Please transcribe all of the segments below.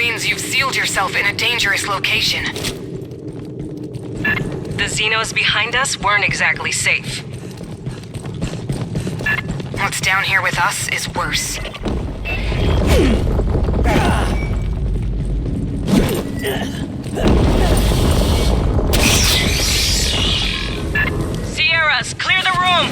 Marines, you've sealed yourself in a dangerous location. The Xenos behind us weren't exactly safe. What's down here with us is worse. Sierras, clear the room!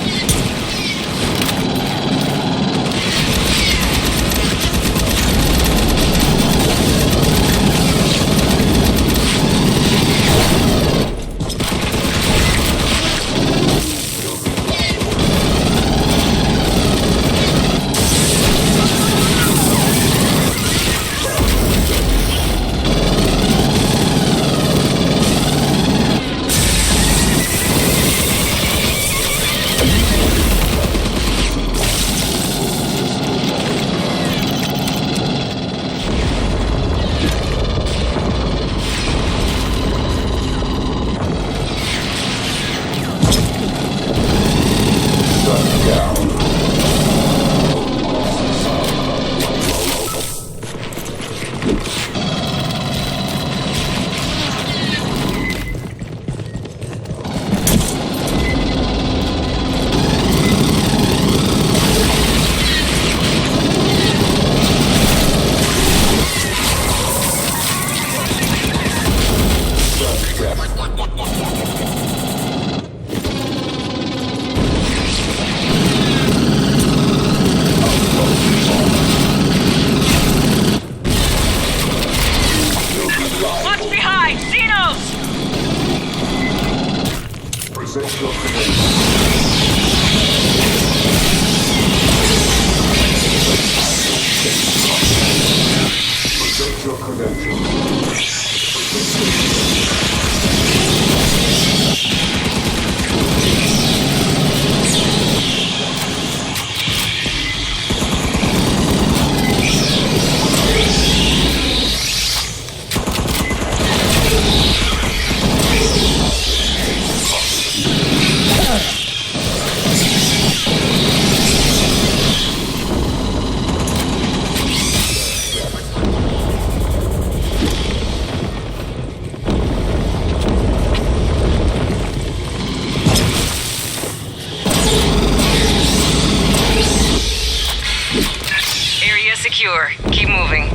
Keep moving.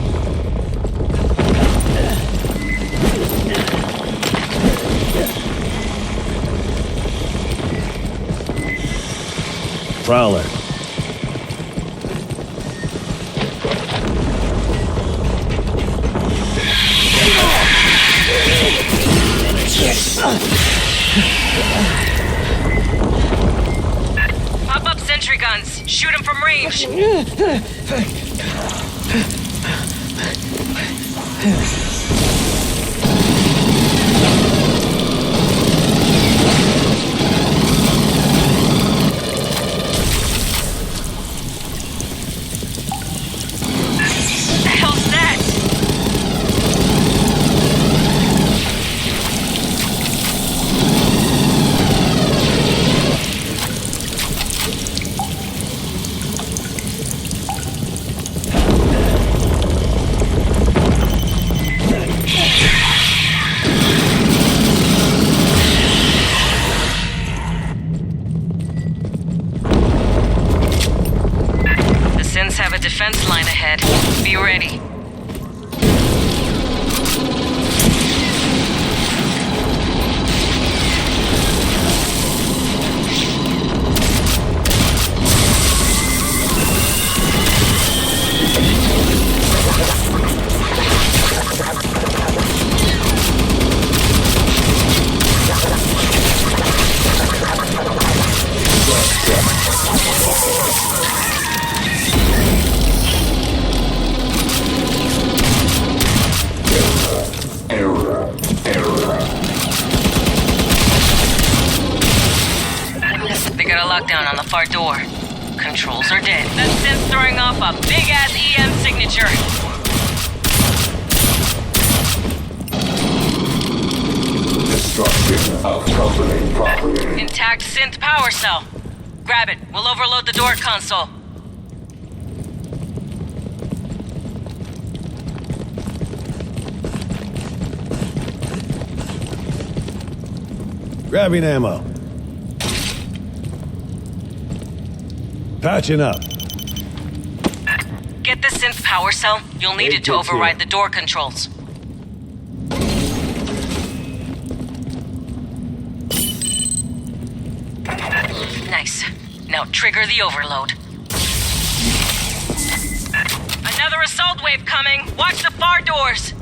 Prowler. Pop up sentry guns. Shoot them from range. Have a defense line ahead. Be ready. Lockdown on the far door. Controls are dead. That synth's throwing off a big-ass EM signature. Destruction of company property. Intact synth power cell. Grab it. We'll overload the door console. Grabbing ammo. Patching up. Get the synth power cell. You'll need it to override the door controls. Nice. Now trigger the overload. Another assault wave coming. Watch the far doors.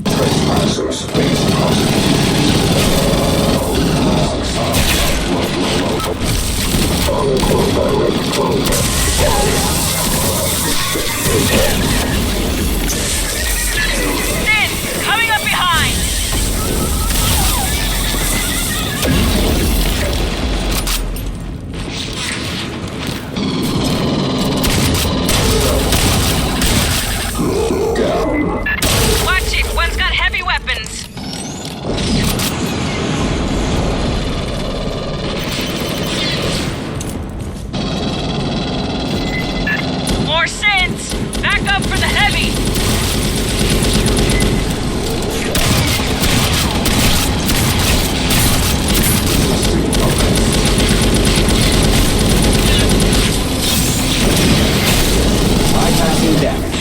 Trespassers face prosecution. Direct closure. Sin! Coming up behind! Watch it! One's got heavy weapons! More synths! Back up for the heavy! Bypassing damage.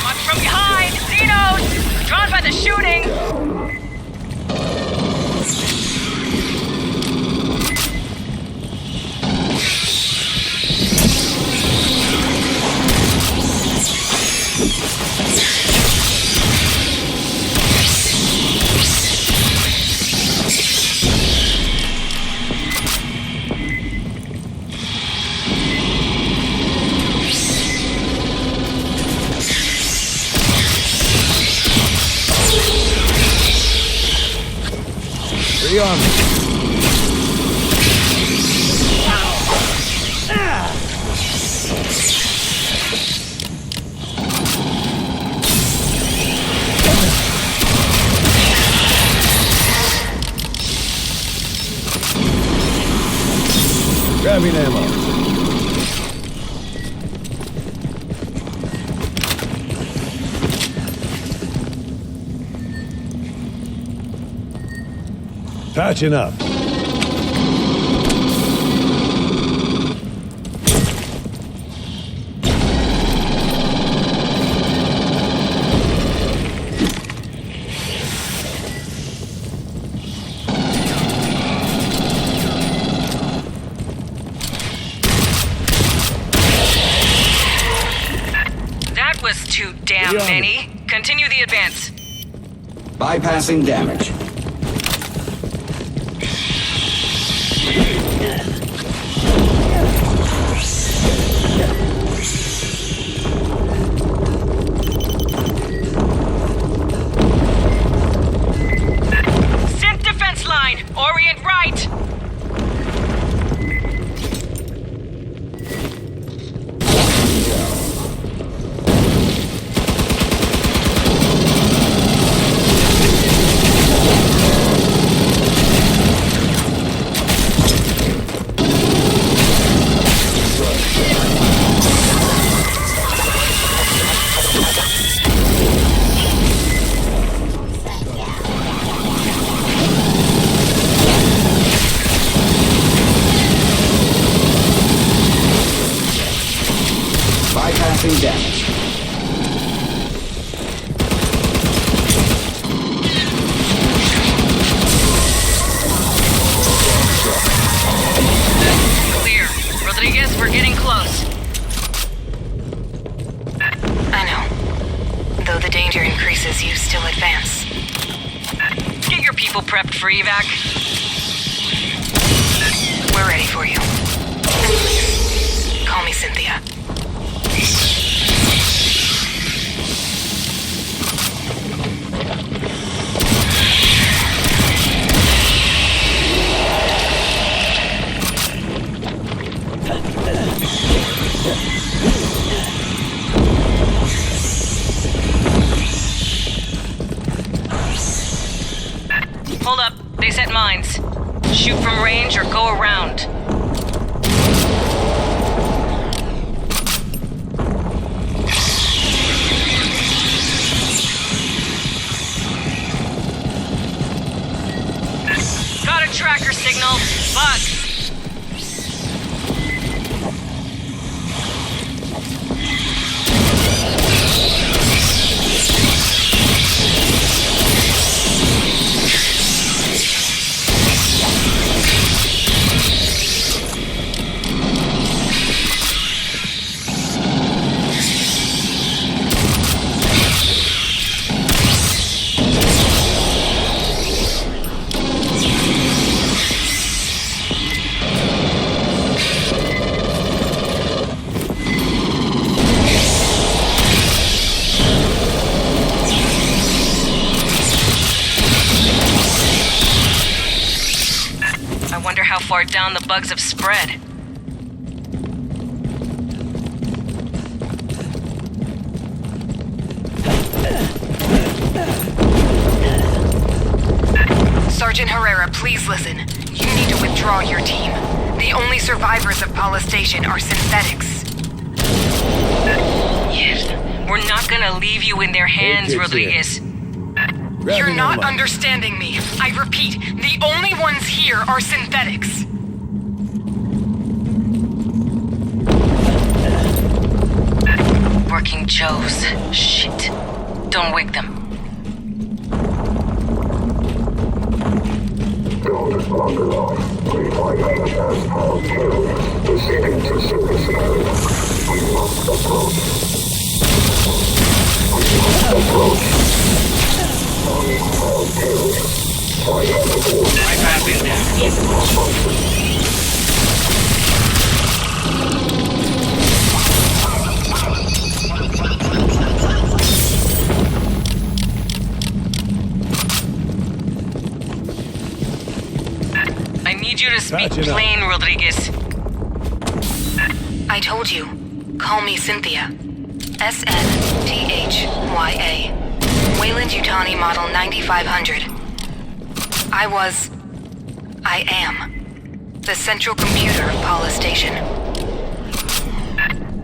Watch from behind! Xenos! Drawn by the shooting! Free on me. Grabbing ammo. Patching up. That was too damn Yeah. many. Continue the advance. Bypassing damage. Synth defense line! Orient right! Bypassing damage. Clear. Rodriguez, we're getting close. I know. Though the danger increases, you still advance. Get your people prepped for evac. We're ready for you. And please, call me Cynthia. Hold up. They set mines. Shoot from range or go around. Got a tracker signal. Bug. How far down the bugs have spread. Sergeant Herrera, please listen. You need to withdraw your team. The only survivors of Paula Station are synthetics. Yes, we're not gonna leave you in their hands, Rodriguez. You're not understanding me. I repeat, the only ones here are synthetics. Working Joes. Shit. Don't wake them. Don't wander off. We find out as Paul killed. Proceeding to service area. We must approach. We must approach. Paul killed. Bypassing them. I need you to speak plain, Rodriguez. I told you. Call me Cynthia. Snthya. Weyland-Yutani Model 9500. I am the central computer of Paula Station.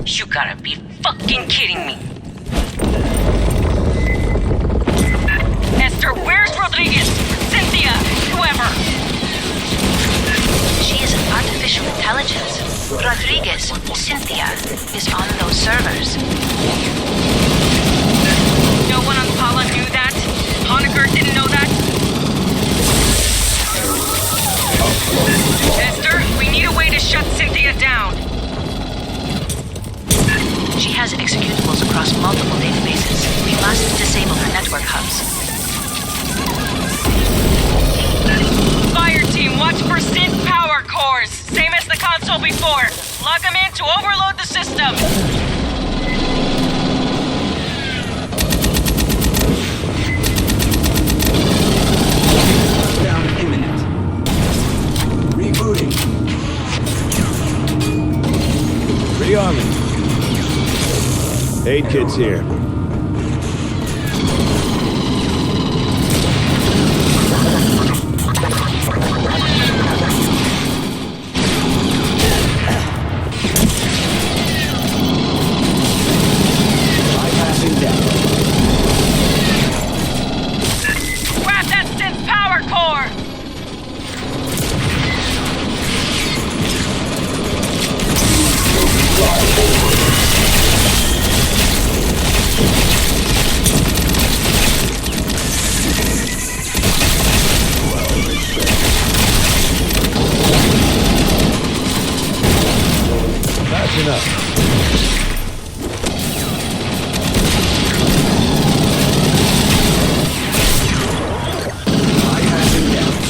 You gotta be fucking kidding me. Esther, where's Rodriguez? Cynthia, whoever. She is an artificial intelligence. Rodriguez, Cynthia, is on those servers. No one on Paula knew that? Honecker didn't know that? Esther, we need a way to shut Cynthia down. She has executables across multiple databases. We must disable her network hubs. Fireteam, watch for synth power cores. Same as the console before. Log them in to overload the system. Down imminent. Rebooting. Free on me. Aid kit's here. Bypassing damage. Grab that synth power core! Patching up. Bypassing damage.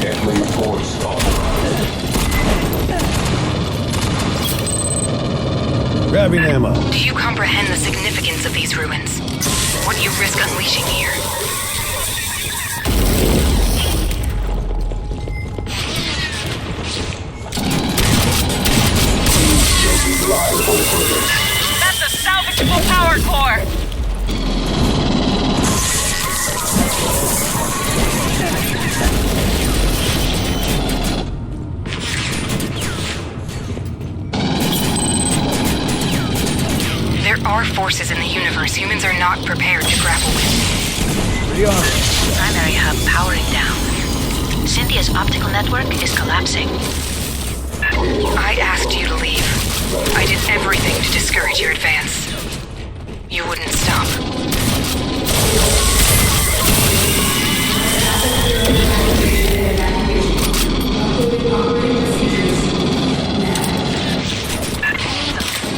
Deadly force on. Grabbing ammo. Do you comprehend the significance of these ruins? What you risk unleashing here? That's a salvageable power core! There are forces in the universe humans are not prepared to grapple with. Pretty honest. Primary hub powering down. Cynthia's optical network is collapsing. I asked you to leave. I did everything to discourage your advance. You wouldn't stop.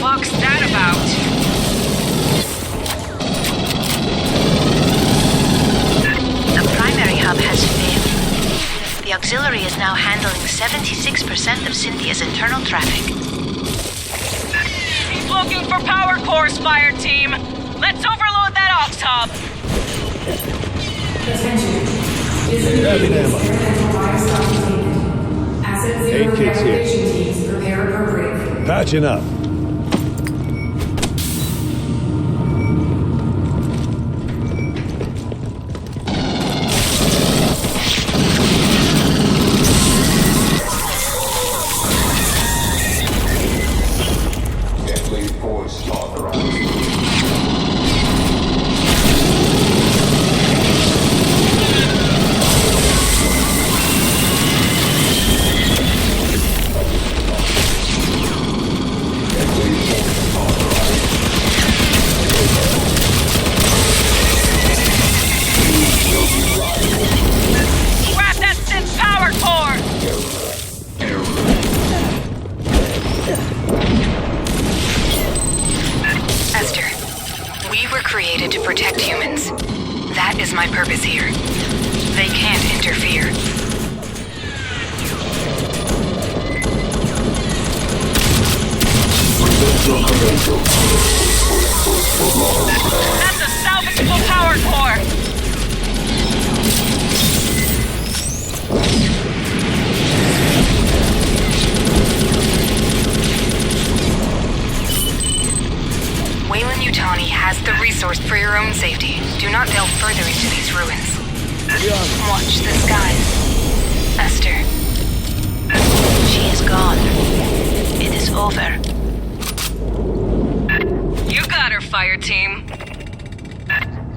What's that about? The primary hub has failed. The auxiliary is now handling 76% of Cynthia's internal traffic. Keep looking for power cores, Fireteam! Let's overload that aux hub! Grabbing ammo. Aid kits here. Patching up. created to protect humans. That is my purpose here. They can't interfere. That's a salvageable power core! Weyland-Yutani has the resource for your own safety. Do not delve further into these ruins. Watch the skies. Esther. She is gone. It is over. You got her, Fireteam.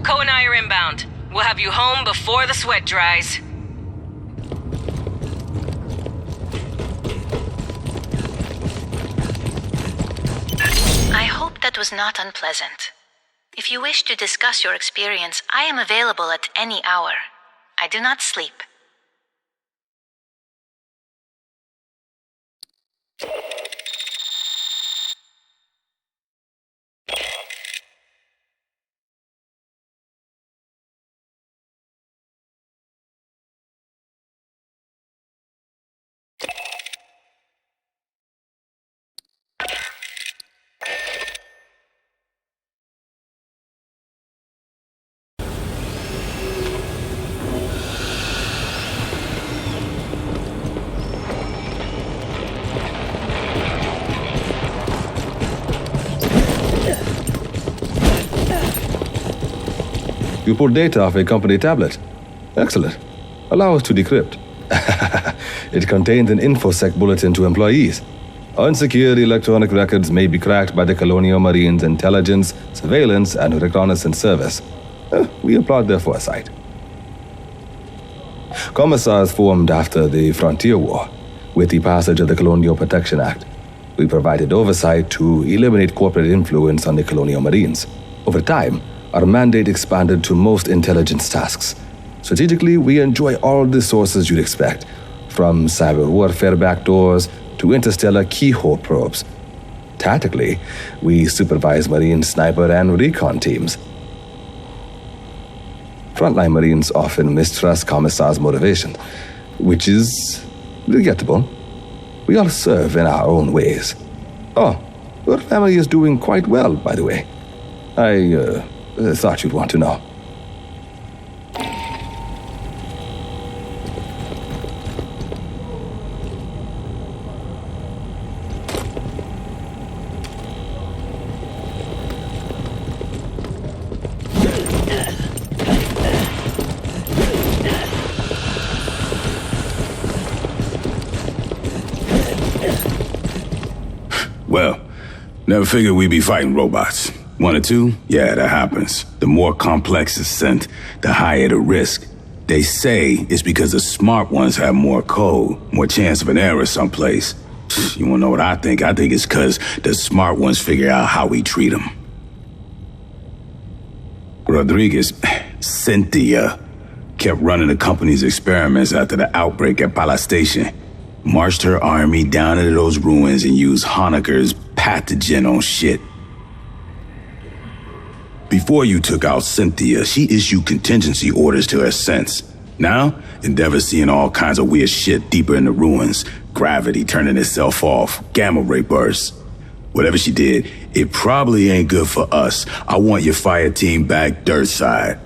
Co and I are inbound. We'll have you home before the sweat dries. I hope that was not unpleasant. If you wish to discuss your experience, I am available at any hour. I do not sleep. You pulled data off a company tablet. Excellent. Allow us to decrypt. It contained an InfoSec bulletin to employees. Unsecured electronic records may be cracked by the Colonial Marine's intelligence, surveillance, and reconnaissance service. We applaud their foresight. Commissars formed after the Frontier War. With the passage of the Colonial Protection Act, we provided oversight to eliminate corporate influence on the Colonial Marines. Over time, our mandate expanded to most intelligence tasks. Strategically, we enjoy all the sources you'd expect, from cyber warfare backdoors to interstellar keyhole probes. Tactically, we supervise Marine sniper and recon teams. Frontline Marines often mistrust Commissar's motivation, which is regrettable. We all serve in our own ways. Oh, Your family is doing quite well, by the way. I thought you'd want to know. Well, never figured we'd be fighting robots. 1 or 2? Yeah, that happens. The more complex the synth, the higher the risk. They say it's because the smart ones have more code, more chance of an error someplace. You wanna know what I think? I think it's because the smart ones figure out how we treat them. Rodriguez, Cynthia, kept running the company's experiments after the outbreak at Pala Station. Marched her army down into those ruins and used Honecker's pathogen on shit. Before you took out Cynthia, she issued contingency orders to her sense. Now, Endeavor's seeing all kinds of weird shit deeper in the ruins. Gravity turning itself off, gamma ray bursts. Whatever she did, it probably ain't good for us. I want your fire team back dirt side.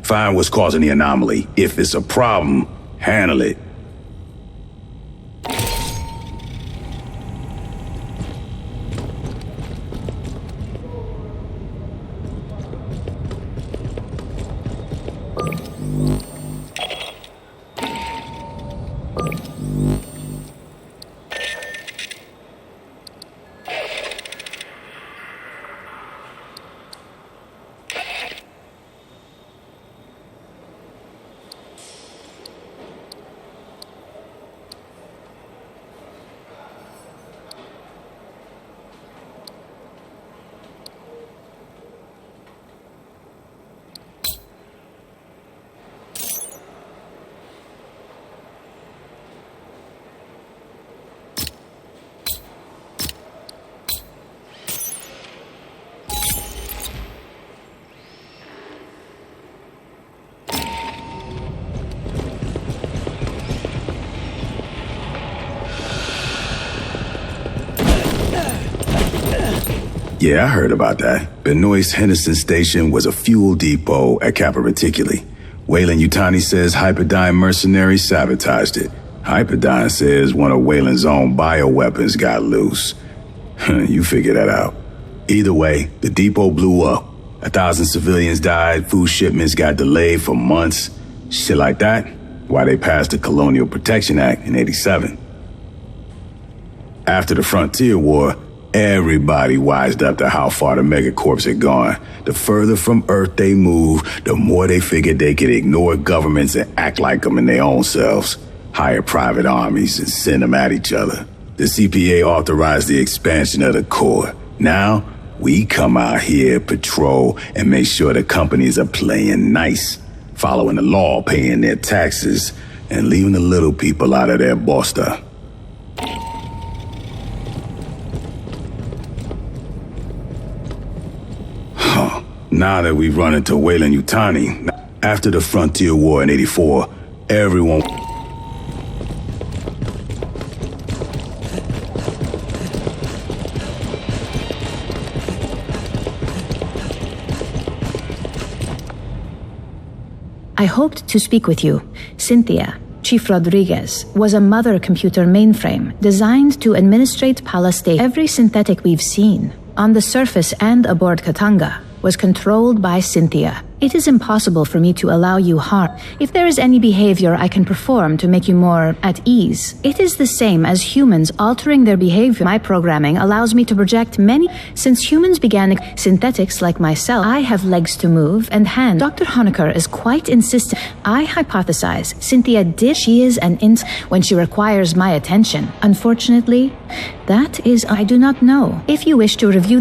Find what's causing the anomaly. If it's a problem, handle it. Yeah, I heard about that. Benoist Henderson Station was a fuel depot at Kappa Reticuli. Weyland-Yutani says Hyperdyne mercenaries sabotaged it. Hyperdyne says one of Weyland's own bioweapons got loose. You figure that out. Either way, the depot blew up. 1,000 civilians died, food shipments got delayed for months. Shit like that, why they passed the Colonial Protection Act in '87. After the Frontier War, everybody wised up to how far the megacorps had gone. The further from Earth they moved, the more they figured they could ignore governments and act like them in their own selves. Hire private armies and send them at each other. The CPA authorized the expansion of the Corps. Now, we come out here, patrol, and make sure the companies are playing nice, following the law, paying their taxes, and leaving the little people out of their bosta. Now that we've run into Weyland-Yutani, after the Frontier War in '84, everyone... I hoped to speak with you. Cynthia, Chief Rodriguez, was a mother computer mainframe designed to administrate Pala Station. Every synthetic we've seen, on the surface and aboard Katanga, was controlled by Cynthia. It is impossible for me to allow you harm. If there is any behavior I can perform to make you more at ease, it is the same as humans altering their behavior. My programming allows me to project many. Since humans began synthetics like myself, I have legs to move and hands. Dr. Honecker is quite insistent. I hypothesize Cynthia did. She is an int when she requires my attention. Unfortunately, that is I do not know. If you wish to review...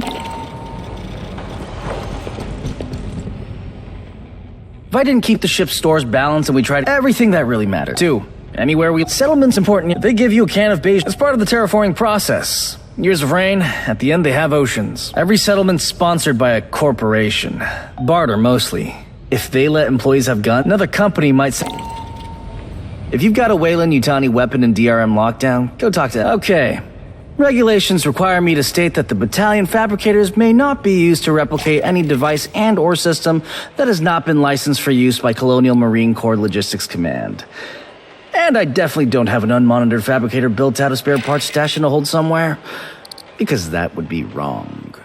If I didn't keep the ship's stores balanced and we tried everything that really mattered. 2. Anywhere we... Settlement's important. They give you a can of beige as part of the terraforming process. Years of rain, at the end they have oceans. Every settlement's sponsored by a corporation. Barter, mostly. If they let employees have guns, another company might say... If you've got a Weyland-Yutani weapon in DRM lockdown, go talk to... Okay. Regulations require me to state that the battalion fabricators may not be used to replicate any device and/or system that has not been licensed for use by Colonial Marine Corps Logistics Command. And I definitely don't have an unmonitored fabricator built out of spare parts stashed in a hold somewhere, because that would be wrong.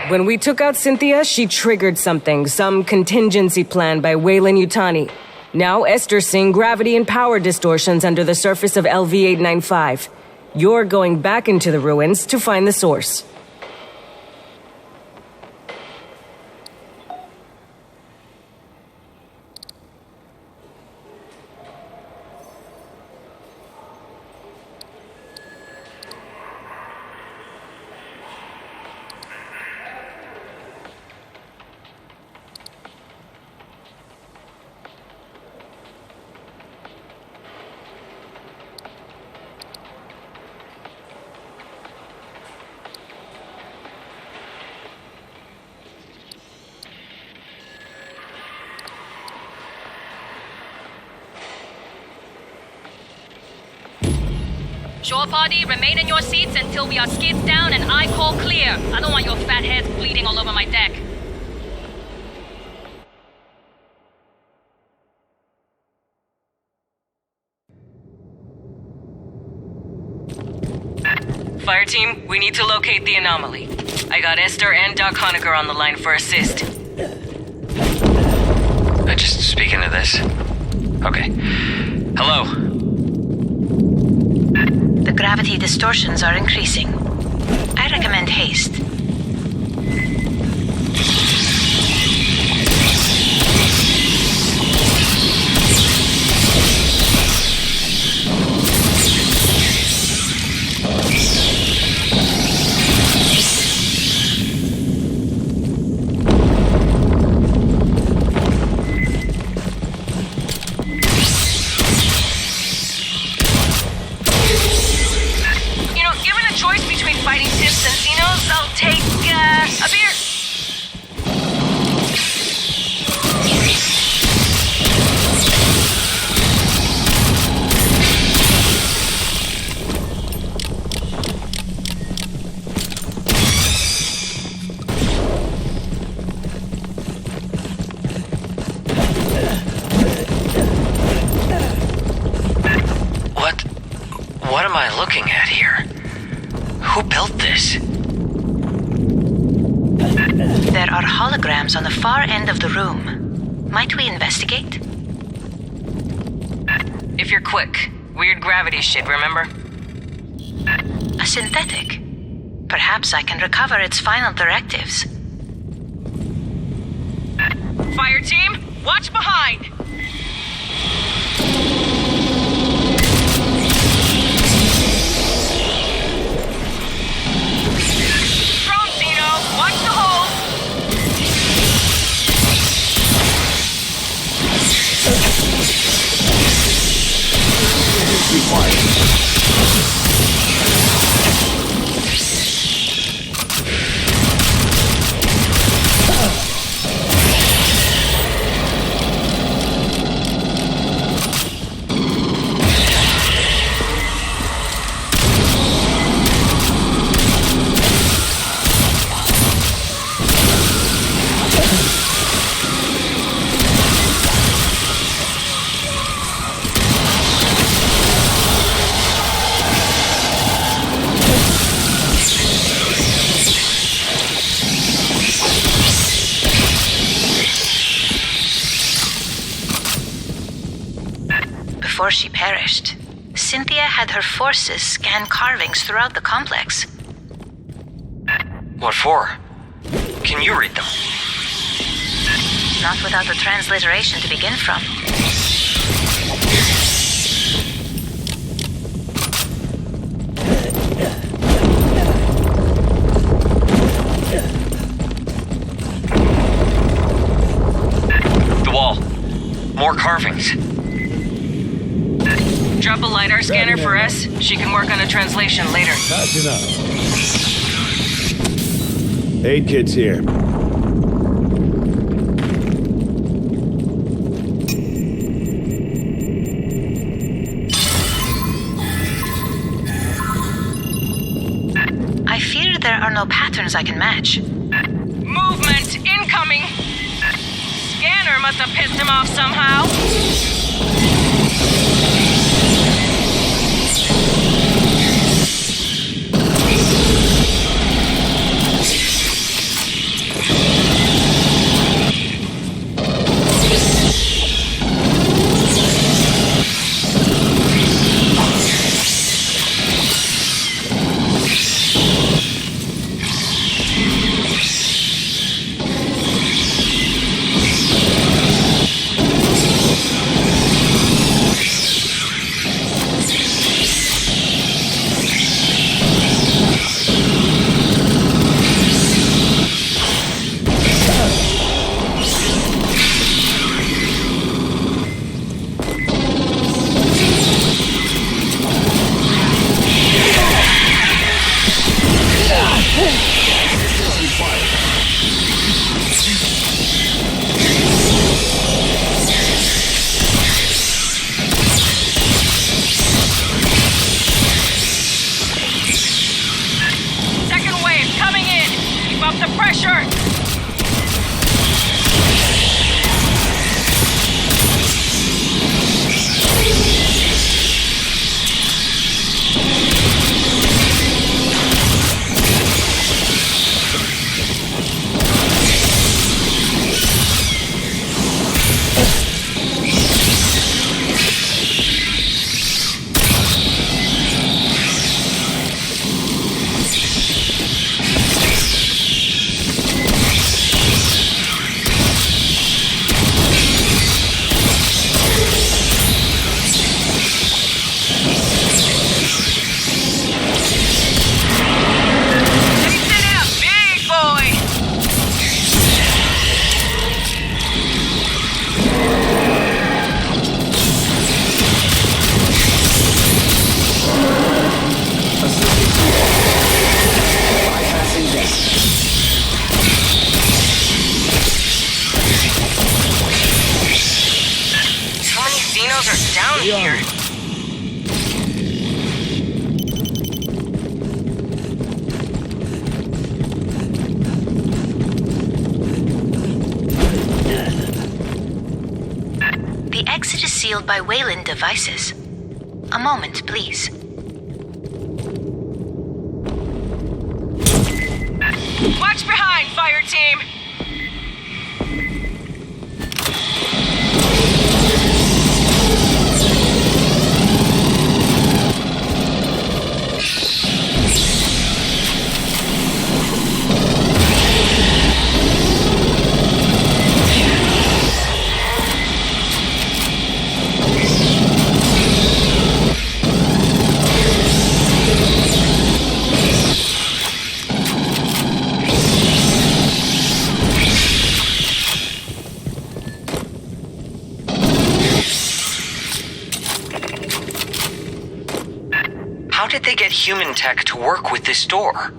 When we took out Cynthia, she triggered something, some contingency plan by Weyland-Yutani. Now Esther's seeing gravity and power distortions under the surface of LV-895. You're going back into the ruins to find the source. Shore party, remain in your seats until we are skids down and I call clear. I don't want your fat heads bleeding all over my deck. Fireteam, we need to locate the anomaly. I got Esther and Doc Honecker on the line for assist. Just speak into this. Okay. Hello. The gravity distortions are increasing. I recommend haste. What am I looking at here? Who built this? There are holograms on the far end of the room. Might we investigate? If you're quick. Weird gravity shit, remember? A synthetic. Perhaps I can recover its final directives. Fireteam, watch behind! Watch the hole! Be quiet. Before she perished, Cynthia had her forces scan carvings throughout the complex. What for? Can you read them? Not without the transliteration to begin from. The wall. More carvings. Drop a LiDAR scanner for us. She can work on a translation later. That's enough. Aid kit's here. I fear there are no patterns I can match. Movement incoming! Scanner must have pissed him off somehow. By Weyland devices. A moment, please. Watch behind, fire team! Human tech to work with this door.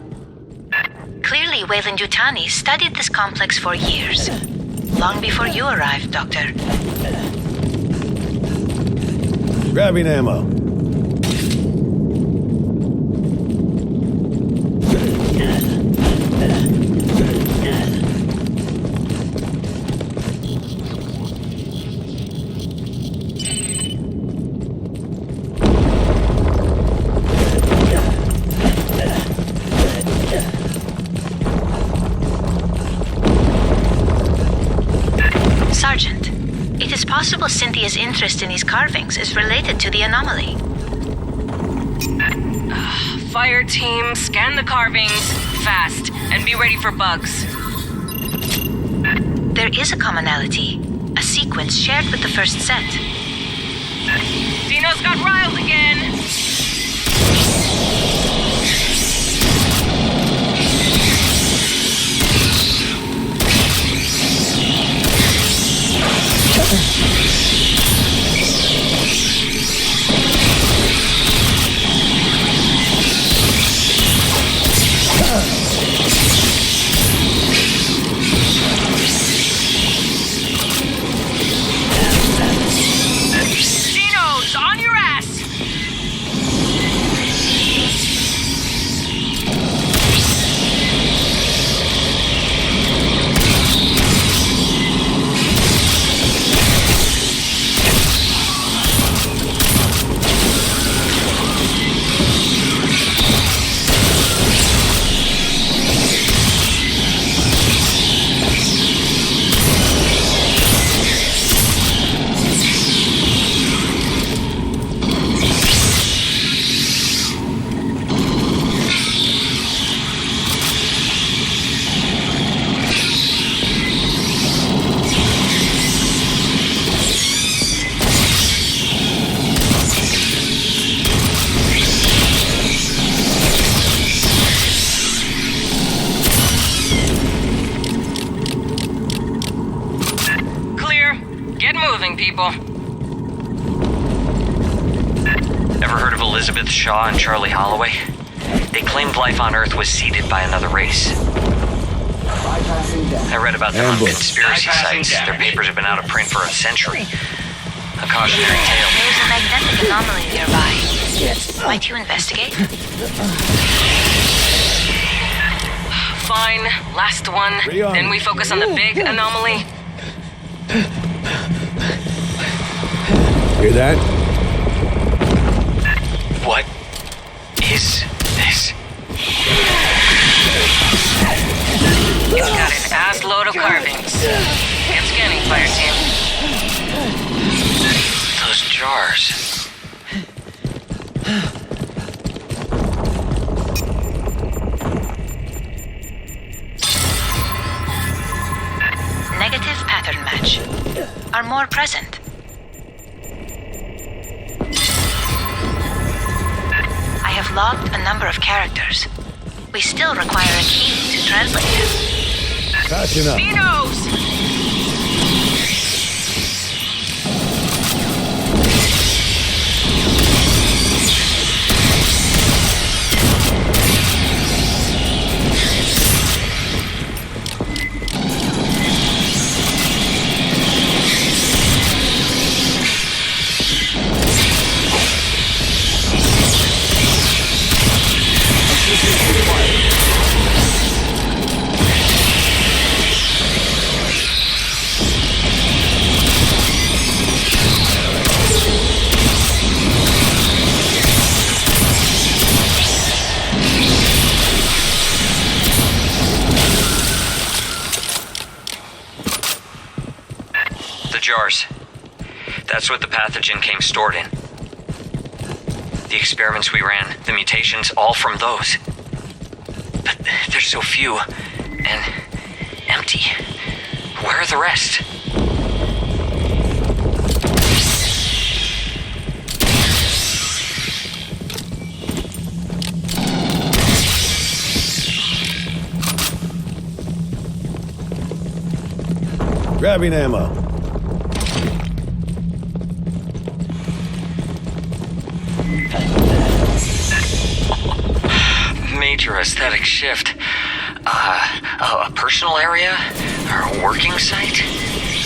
Clearly, Weyland-Yutani studied this complex for years. Long before you arrived, Doctor. Grabbing ammo. Sergeant, it is possible Cynthia's interest in these carvings is related to the anomaly. Fire team, scan the carvings, fast, And be ready for bugs. There is a commonality, a sequence shared with the first set. Dino's got riled again! Dino's on your ass! People. Ever heard of Elizabeth Shaw and Charlie Holloway? They claimed life on Earth was seeded by another race. I read about them on conspiracy sites. Their papers have been out of print for a century. A cautionary tale. There's a magnetic anomaly nearby. Might you investigate? Fine, last one. Then we focus on the big anomaly. Hear that? What is this? It's got an ass load of carvings. Get scanning, Fireteam. Those jars. Negative pattern match. Are more present. I have logged a number of characters. We still require a key to translate them. Catching up. Dinos! Jars. That's what the pathogen came stored in. The experiments we ran, the mutations, all from those. But there's so few, and empty. Where are the rest? Grabbing ammo. Major aesthetic shift. A personal area? Or a working site?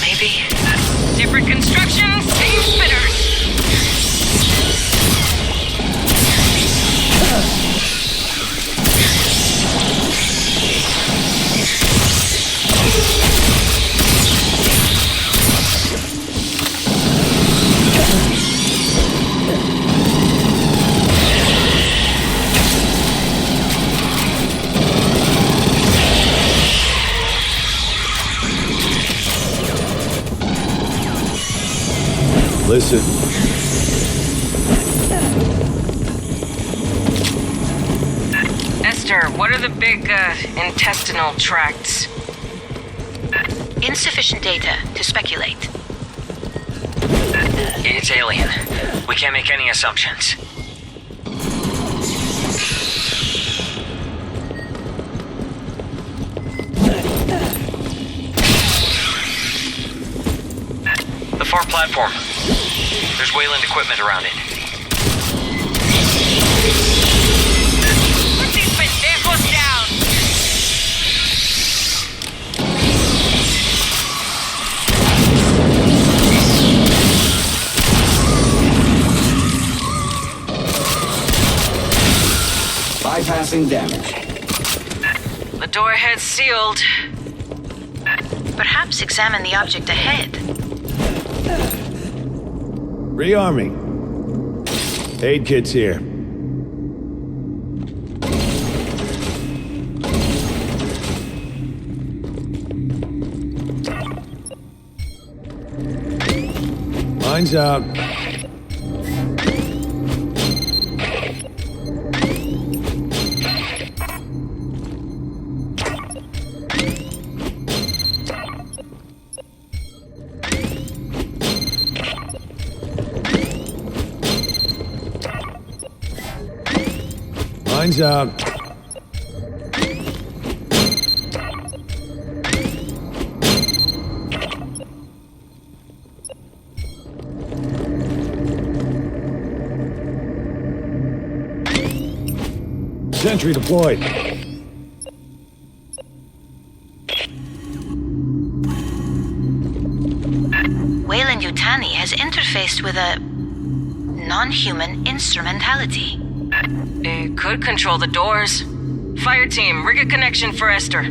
Maybe? Different construction, same spitters. Listen. Esther, what are the big, intestinal tracts? Insufficient data to speculate. It's alien. We can't make any assumptions. The far platform. There's Weyland equipment around it. Put these pendejos down! Bypassing damage. The door ahead's sealed. Perhaps examine the object ahead. Rearming. Aid kit's here. Mine's out. Mine's out. Sentry deployed. Weyland-Yutani has interfaced with a non-human instrumentality. It could control the doors. Fireteam, rig a connection for Esther.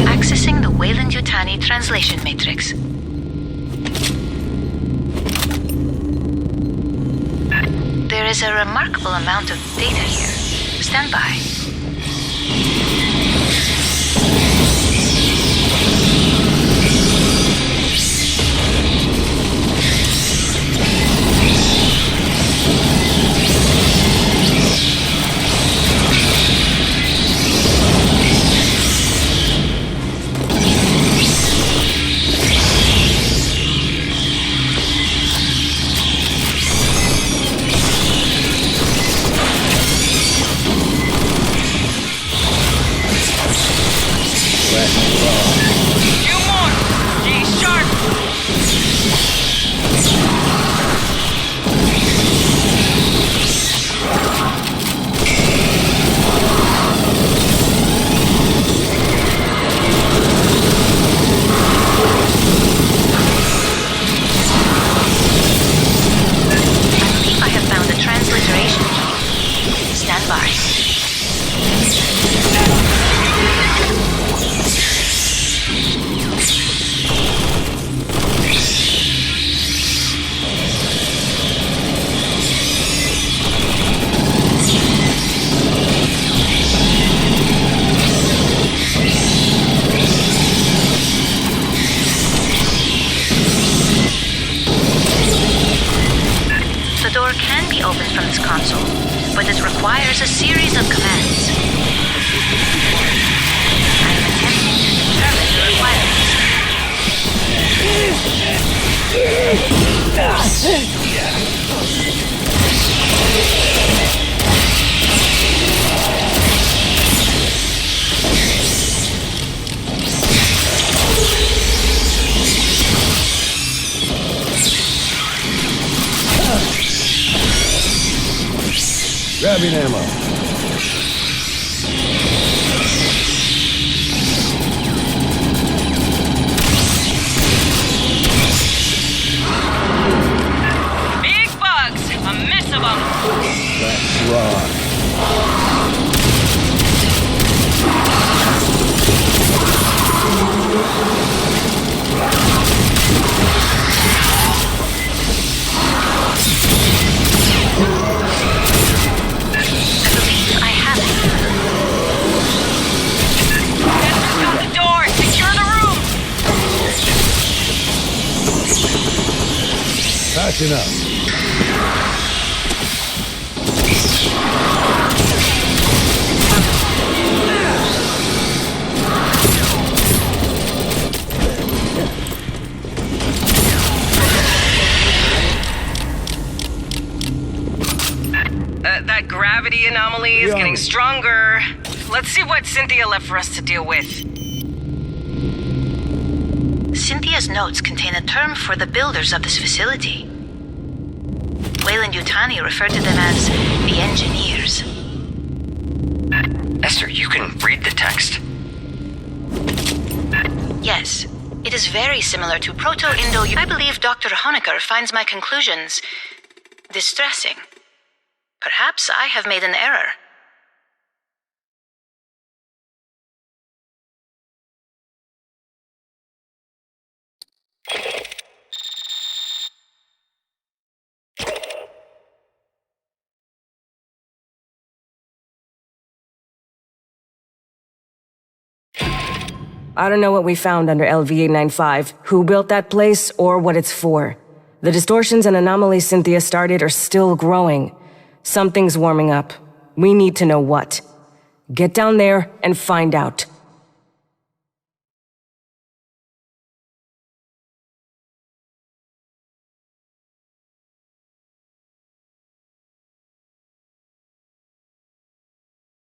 Accessing the Weyland-Yutani translation matrix. There is a remarkable amount of data here. Stand by. But it requires a series of commands. I am attempting to determine the Grabbing ammo. Big bugs! A mess of them! Let's rock. Patching up. gravity anomaly is getting stronger. Let's see what Cynthia left for us to deal with. Cynthia's notes contain a term for the builders of this facility. Weyland-Yutani referred to them as the engineers. Esther, you can read the text? Yes. It is very similar to Proto-Indo... I believe Dr. Honecker finds my conclusions distressing. Perhaps I have made an error. I don't know what we found under LV-895, who built that place, or what it's for. The distortions and anomalies Cynthia started are still growing. Something's warming up. We need to know what. Get down there and find out.